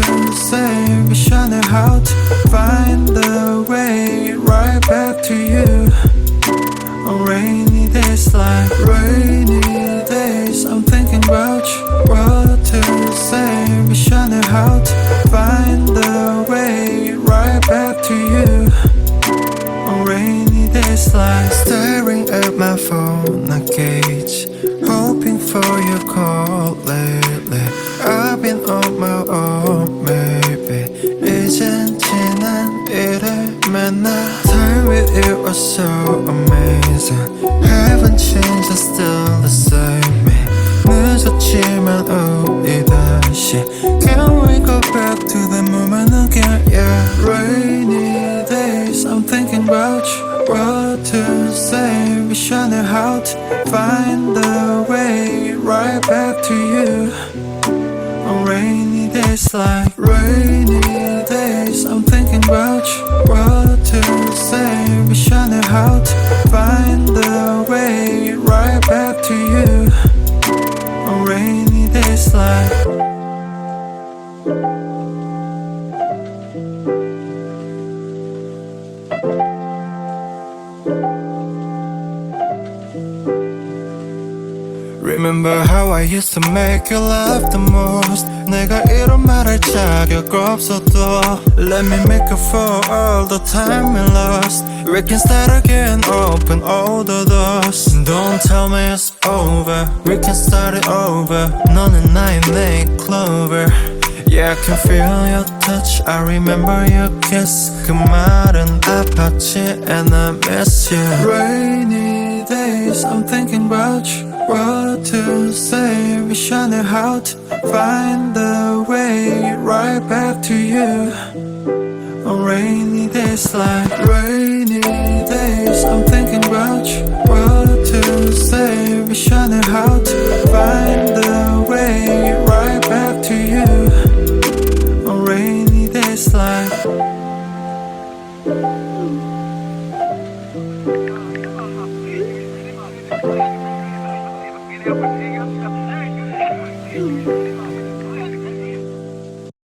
to say, vision을 how to find the way right back to you. On rainy days like rainy days, I'm thinking about you. What to say, vision을 how to find the way right back to you. On rainy days like staring at my phone, I gauge, hoping for your call lately. I've been on my own, maybe. Ijen jinan 이래 maennal. Time with you was so amazing. Haven't changed, I'm still the same me. 늦었지만 우리 다시. Can we go back to the moment again? Yeah, rainy days, I'm thinking about you. What to say, vision을 how to find the way right back to you. On rainy days like rainy days, I'm thinking about you. What to say, vision을 how to find the way right back to you. On rainy days like Remember how I used to make you laugh the most. 내가 이런 말할 자격 없어도 Let me make up for all the time we lost. We can start again, open all the doors. Don't tell me it's over, we can start it over. 너는 나의 내 clover. Yeah, I can feel your touch, I remember your kiss. 그 말은 아팠지 and I miss you. Rainy days, I'm thinking about you. What to say, vision을 how to find the way right back to you. On rainy days like rainy days, I'm thinking about you. What to say, vision을 how to find the